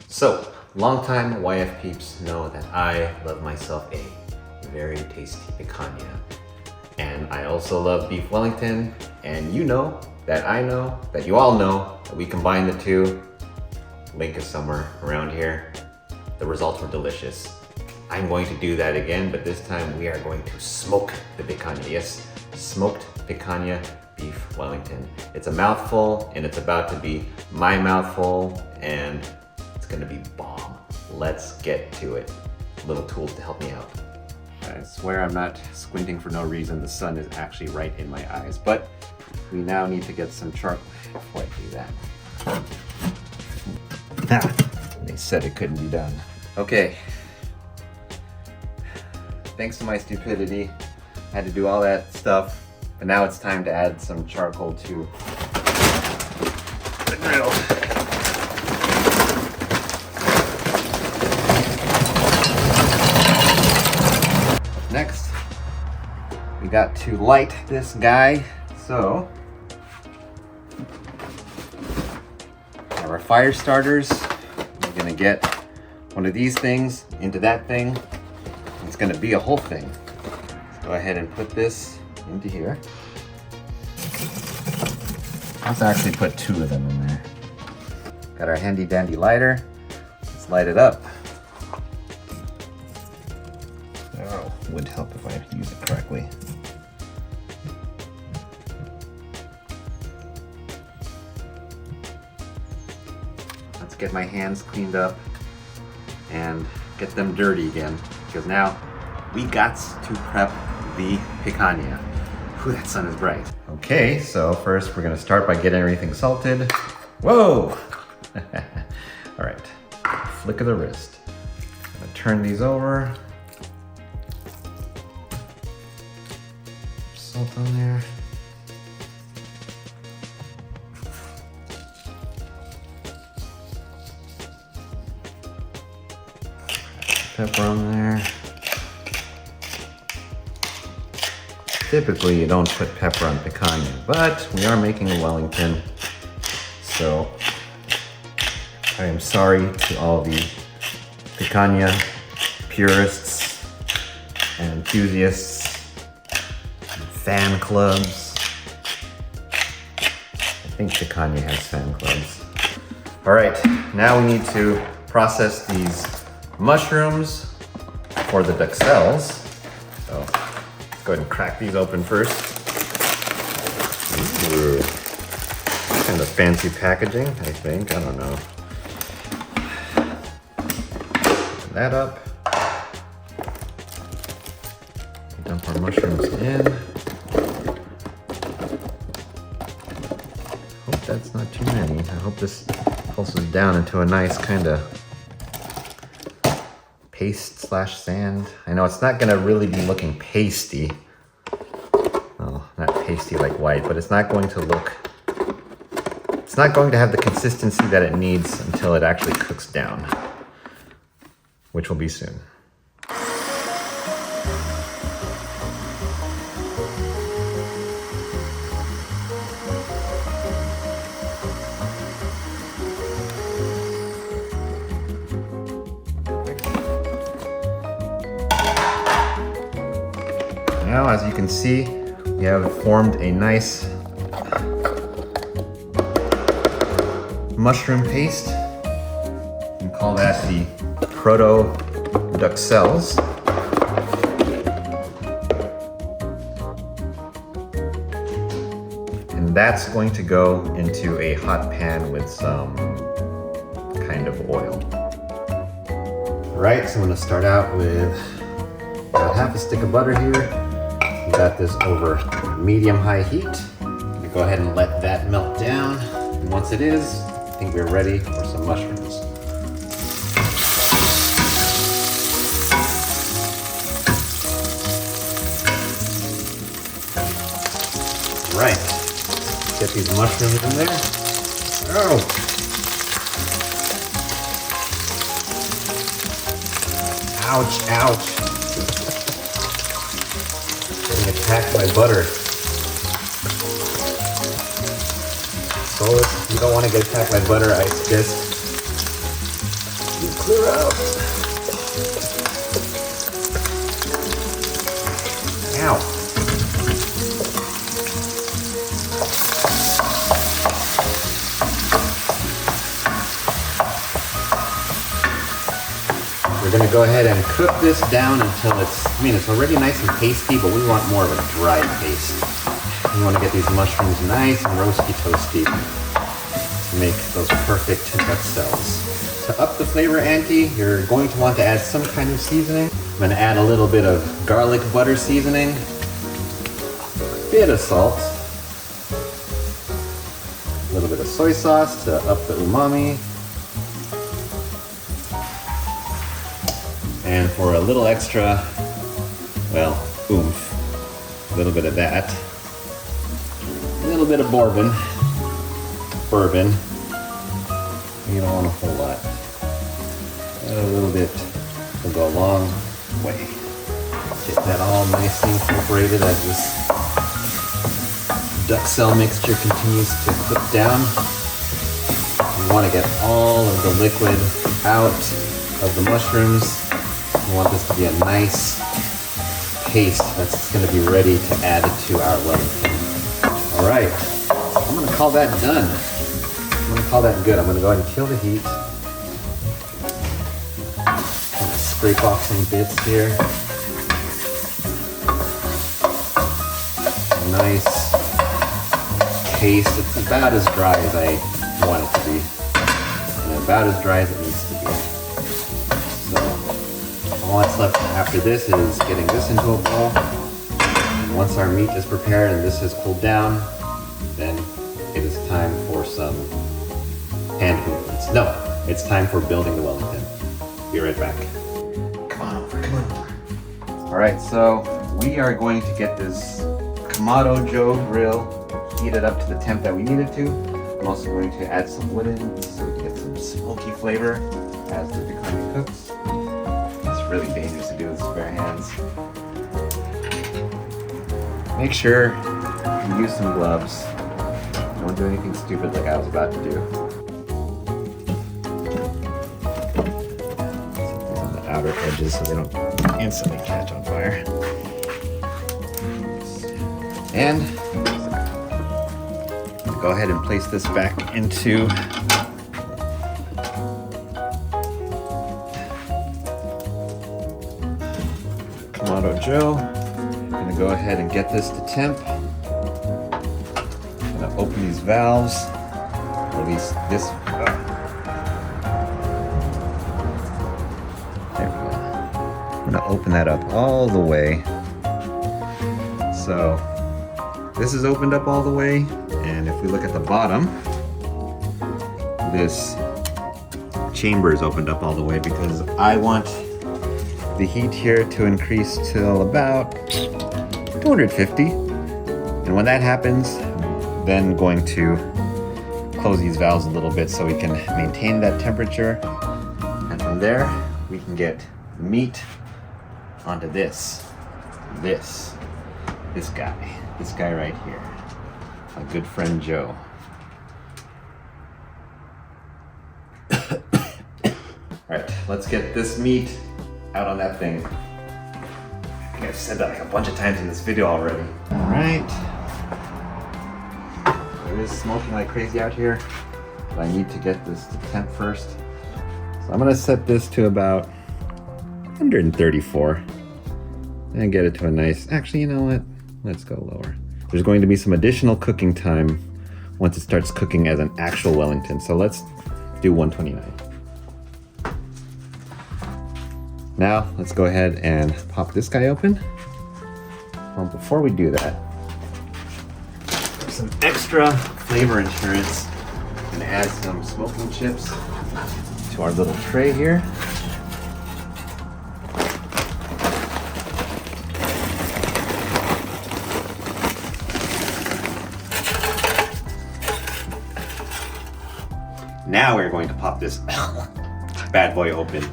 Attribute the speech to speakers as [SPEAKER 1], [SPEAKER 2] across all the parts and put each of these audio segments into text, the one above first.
[SPEAKER 1] So, longtime YF peeps know that I love myself a very tasty picanha. And I also love Beef Wellington, and you know that I know that you all know that we combine the two. Link is somewhere around here. The results were delicious. I'm going to do that again, but this time we are going to smoke the picanha. Yes, smoked picanha Beef Wellington. It's a mouthful, and it's about to be my mouthful, and it's gonna be bomb. Let's get to it. Little tools to help me out. I swear I'm not squinting for no reason. The sun is actually right in my eyes, but we now need to get some charcoal before I do that. They said it couldn't be done. Okay. Thanks to my stupidity, I had to do all that stuff, but now it's time to add some charcoal to the grill. Next, we got to light this guy. So, our fire starters, we're gonna get one of these things into that thing. It's gonna be a whole thing. Let's go ahead and put this into here. Let's actually put two of them in there. Got our handy dandy lighter. Let's light it up. Oh, would help if I use it correctly. Let's get my hands cleaned up and get them dirty again, because now we got to prep the picanha. Whew, that sun is bright. Okay, so first we're gonna start by getting everything salted. Whoa! All right, flick of the wrist. I'm gonna turn these over. Salt on there. Pepper on there. Typically you don't put pepper on picanha, but we are making a Wellington, so I am sorry to all the picanha purists and enthusiasts and fan clubs. I think picanha has fan clubs. All right, now we need to process these mushrooms for the duxelles. So let's go ahead and crack these open first. Ooh, kind of fancy packaging, I think. I don't know. Open that up. Dump our mushrooms in. Hope that's not too many. I hope this pulses down into a nice kind of paste slash sand. I know it's not gonna really be looking pasty. Well, not pasty like white, but it's not going to look, it's not going to have the consistency that it needs until it actually cooks down, which will be soon. Now, as you can see, we have formed a nice mushroom paste. You can call that the proto duxelles. And that's going to go into a hot pan with some kind of oil. All right, so I'm gonna start out with about half a stick of butter here. We got this over medium-high heat. I'm gonna go ahead and let that melt down. And once it is, I think we're ready for some mushrooms. Right, get these mushrooms in there. Oh! Ouch, ouch. Getting attacked by butter. Oh, you don't want to get attacked by butter ice, just you clear out. Ow. We're gonna go ahead and cook this down until it's already nice and pasty, but we want more of a dry paste. We want to get these mushrooms nice and roasty toasty to make those perfect duxelles. To up the flavor ante, you're going to want to add some kind of seasoning. I'm gonna add a little bit of garlic butter seasoning, a bit of salt, a little bit of soy sauce to up the umami, and for a little extra, well, oomph, a little bit of that, a little bit of bourbon. You don't want a whole lot. A little bit will go a long way. Get that all nicely incorporated as this duxelle mixture continues to cook down. You want to get all of the liquid out of the mushrooms. We want this to be a nice paste that's going to be ready to add to our Wellington. All right, I'm going to call that done. I'm going to call that good. I'm going to go ahead and kill the heat. I'm going to scrape off some bits here. Nice paste. It's about as dry as I want it to be, and about as dry as it needs to be. All that's left after this is getting this into a bowl. And once our meat is prepared and this has cooled down, then it is time for some hand movements. No, it's time for building the Wellington. Be right back. Come on over, come on over. All right, so we are going to get this Kamado Joe grill heated up to the temp that we need it to. I'm also going to add some wood in so we can get some smoky flavor as the picanha cooks. Really dangerous to do with bare hands. Make sure you use some gloves. Don't do anything stupid like I was about to do. Set these on the outer edges so they don't instantly catch on fire. And go ahead and place this back into Kamado Joe. I'm gonna go ahead and get this to temp. I'm gonna open these valves, release this. There we go. I'm gonna open that up all the way. So this is opened up all the way, and if we look at the bottom, this chamber is opened up all the way because I want the heat here to increase till about 250. And when that happens, then going to close these valves a little bit so we can maintain that temperature. And from there, we can get the meat onto this guy right here, my good friend Joe. All right, let's get this meat out on that thing. I think I've said that like a bunch of times in this video already. All right. It is smoking like crazy out here, but I need to get this to temp first. So I'm gonna set this to about 134 and get it to a nice, actually, you know what? Let's go lower. There's going to be some additional cooking time once it starts cooking as an actual Wellington. So let's do 129. Now, let's go ahead and pop this guy open. Well, before we do that, some extra flavor insurance. I'm gonna add some smoking chips to our little tray here. Now we're going to pop this bad boy open.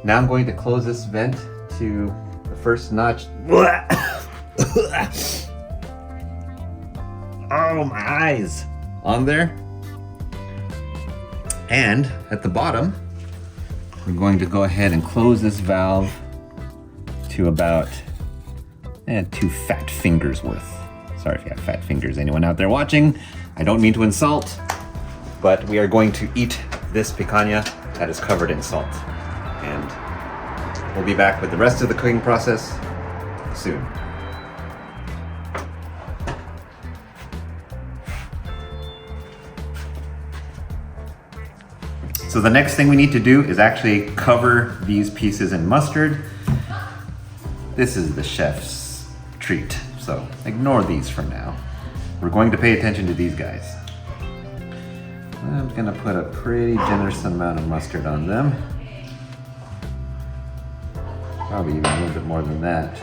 [SPEAKER 1] now I'm going to close this vent to the first notch. Oh, my eyes! On there. And at the bottom, we're going to go ahead and close this valve to about 2 fat fingers worth. Sorry if you have fat fingers, anyone out there watching. I don't mean to insult, but we are going to eat this picanha that is covered in salt. And we'll be back with the rest of the cooking process soon. So the next thing we need to do is actually cover these pieces in mustard. This is the chef's treat, so ignore these for now. We're going to pay attention to these guys. I'm gonna put a pretty generous amount of mustard on them. Probably even a little bit more than that.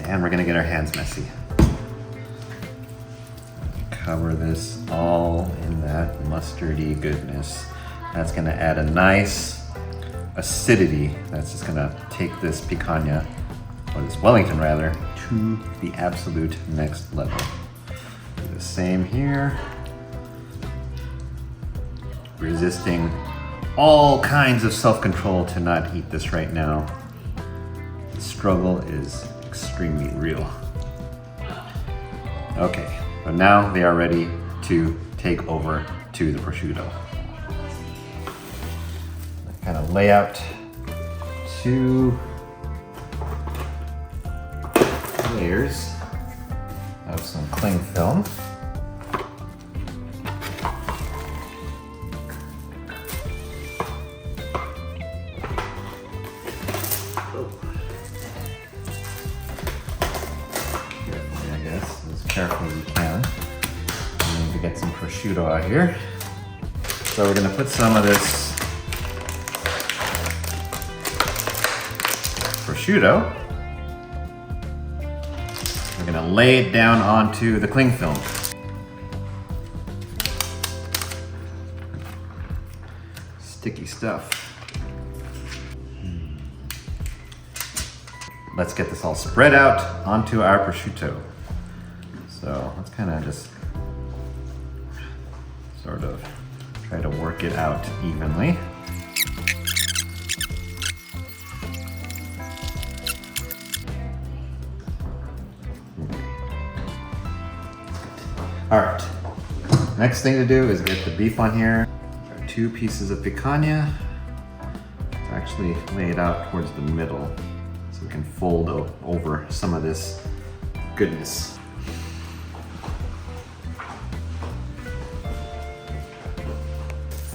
[SPEAKER 1] And we're gonna get our hands messy. Cover this all in that mustardy goodness. That's gonna add a nice acidity that's just gonna take this picanha, or this Wellington rather, to the absolute next level. Do the same here. Resisting all kinds of self-control to not eat this right now. The struggle is extremely real. Okay. But now they are ready to take over to the prosciutto. Kind of lay out 2 layers of some cling film. Carefully, I guess, as carefully as you can. We need to get some prosciutto out here. So we're gonna put some of this prosciutto. We're gonna lay it down onto the cling film. Sticky stuff. Let's get this all spread out onto our prosciutto. So let's kind of just sort of try to work it out evenly. All right, next thing to do is get the beef on here. Got 2 pieces of picanha. Let's actually lay it out towards the middle so we can fold over some of this goodness.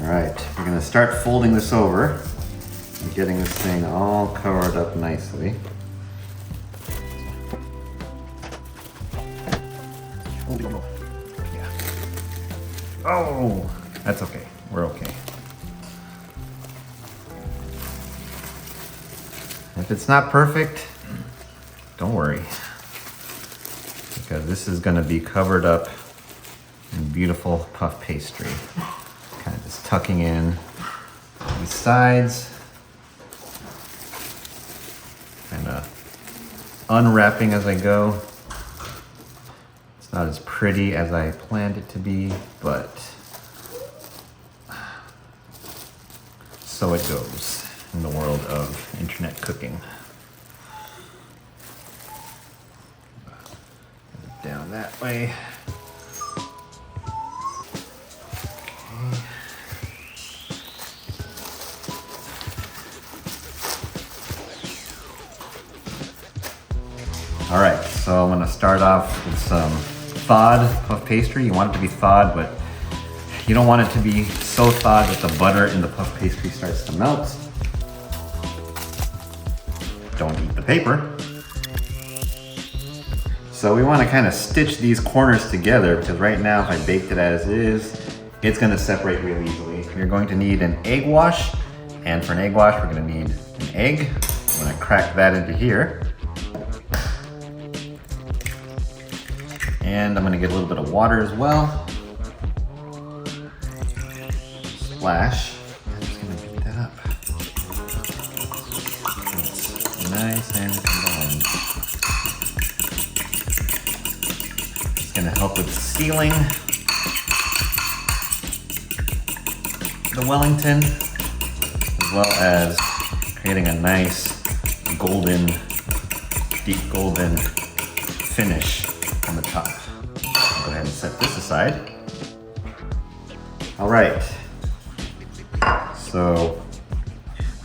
[SPEAKER 1] All right, we're gonna start folding this over and getting this thing all covered up nicely. Oh, that's okay. We're okay. If it's not perfect, don't worry, because this is going to be covered up in beautiful puff pastry. Kind of just tucking in these sides, kind of unwrapping as I go. Not as pretty as I planned it to be, but so it goes in the world of internet cooking. Down that way. Okay. All right, so I'm gonna start off with some thawed puff pastry. You want it to be thawed, but you don't want it to be so thawed that the butter in the puff pastry starts to melt. Don't eat the paper. So we want to kind of stitch these corners together, because right now if I baked it as is, it's going to separate really easily. You're going to need an egg wash, and for an egg wash we're going to need an egg. I'm going to crack that into here. And I'm gonna get a little bit of water as well. flash. I'm just gonna beat that up. It's nice and combined. It's gonna help with sealing the Wellington, as well as creating a nice golden, deep golden finish on the top. Go ahead and set this aside. All right, so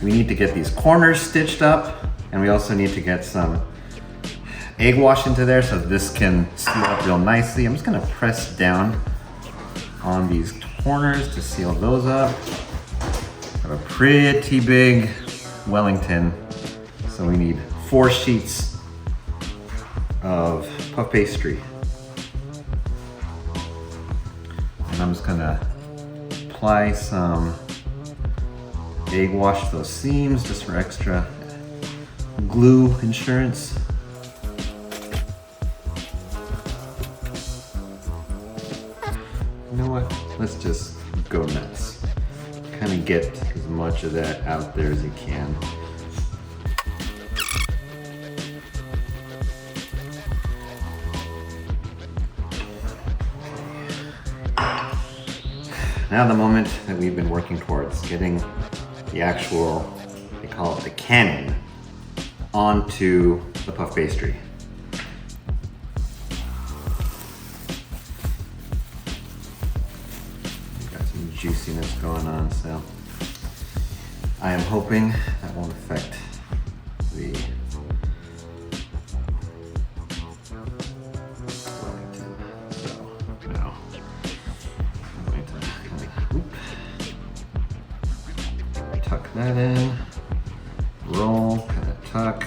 [SPEAKER 1] we need to get these corners stitched up, and we also need to get some egg wash into there so this can seal up real nicely. I'm just gonna press down on these corners to seal those up. I have a pretty big Wellington, so we need 4 sheets of puff pastry. And I'm just gonna apply some egg wash to those seams just for extra glue insurance. You know what? Let's just go nuts. Kind of get as much of that out there as you can. Now the moment that we've been working towards, getting the actual, they call it the cannon, onto the puff pastry. Got some juiciness going on, so I am hoping that won't affect the Wellington. So now I'm going to tuck that in, roll, kind of tuck,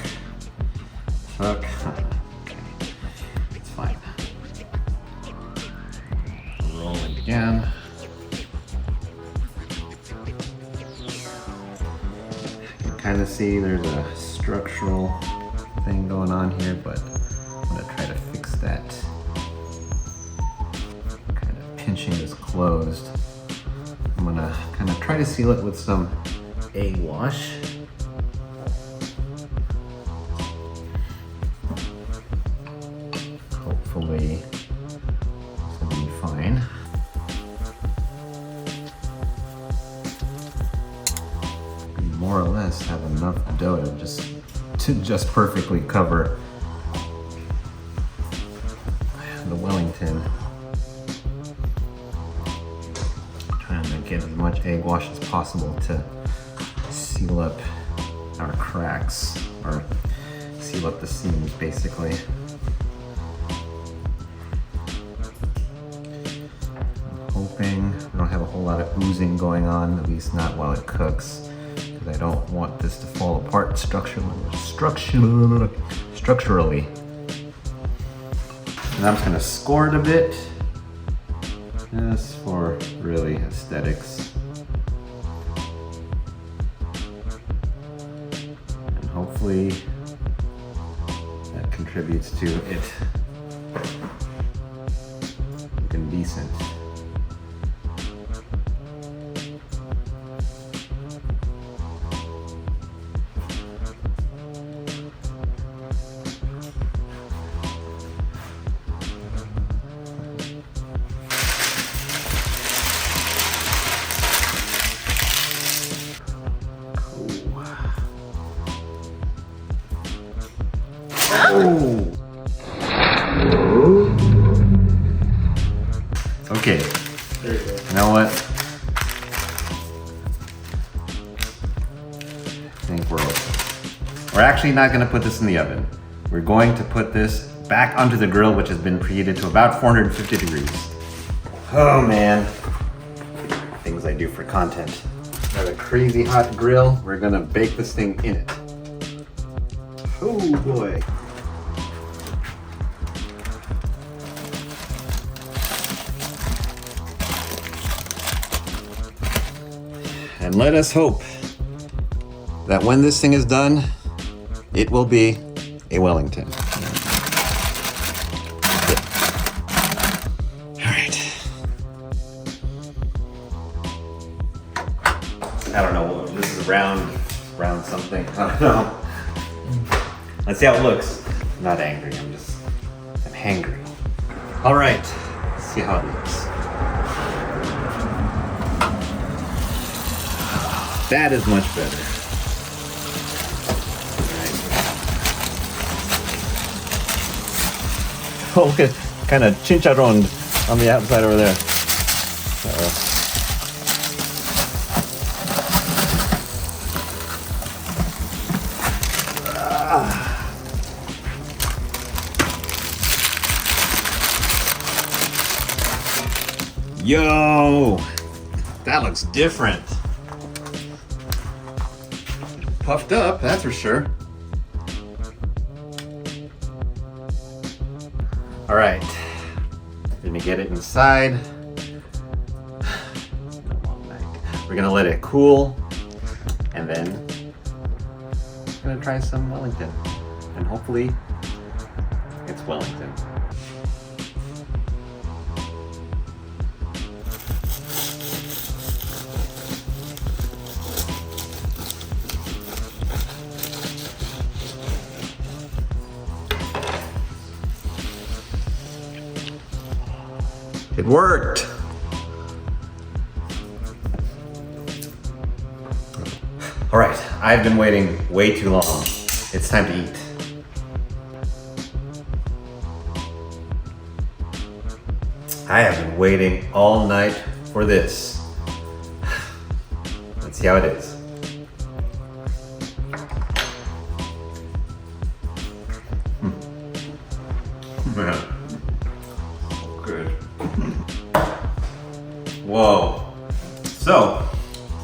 [SPEAKER 1] tuck. Okay, it's fine. Roll it again. You can kind of see there's a structural thing going on here, but I'm gonna try to fix that. Kind of pinching this closed. I'm gonna kind of try to seal it with some egg wash. Hopefully it's gonna be fine. We more or less have enough dough to just perfectly cover the Wellington. Trying to get as much egg wash as possible to seal up our cracks, or seal up the seams basically. I'm hoping we don't have a whole lot of oozing going on, at least not while it cooks, because I don't want this to fall apart structurally. And I'm just gonna score it a bit, just for really aesthetics. Hopefully that contributes to it looking decent. Oh. Okay.
[SPEAKER 2] There you go.
[SPEAKER 1] You know what? I think we're okay. We're actually not going to put this in the oven. We're going to put this back onto the grill, which has been preheated to about 450 degrees. Oh man. Things I do for content. Got a crazy hot grill. We're going to bake this thing in it. Oh boy. And let us hope that when this thing is done, it will be a Wellington. All right. I don't know, this is round something, I don't know. Let's see how it looks. I'm not angry, I'm hangry. All right, let's see how it looks. That is much better. All right. Oh, look at, kind of chicharron on the outside over there. Yo, that looks different. Puffed up, that's for sure. All right, we're gonna get it inside. We're gonna let it cool, and then we're gonna try some Wellington, and hopefully it's Wellington. It worked. All right, I've been waiting way too long. It's time to eat. I have been waiting all night for this. Let's see how it is. Man. Good. Whoa. So,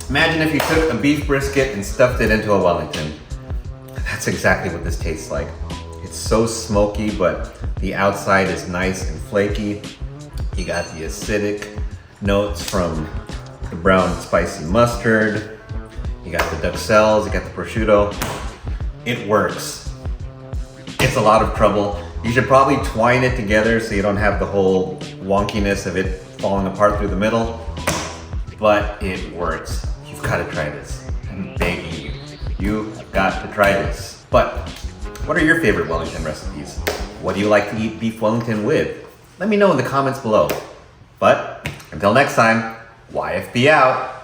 [SPEAKER 1] imagine if you took a beef brisket and stuffed it into a Wellington. That's exactly what this tastes like. It's so smoky, but the outside is nice and flaky. You got the acidic notes from the brown spicy mustard. You got the duxelles, you got the prosciutto. It works. It's a lot of trouble. You should probably twine it together so you don't have the whole wonkiness of it falling apart through the middle, but it works. You've got to try this. I'm begging you. You've got to try this. But what are your favorite Wellington recipes? What do you like to eat beef Wellington with? Let me know in the comments below. But until next time, YFB out.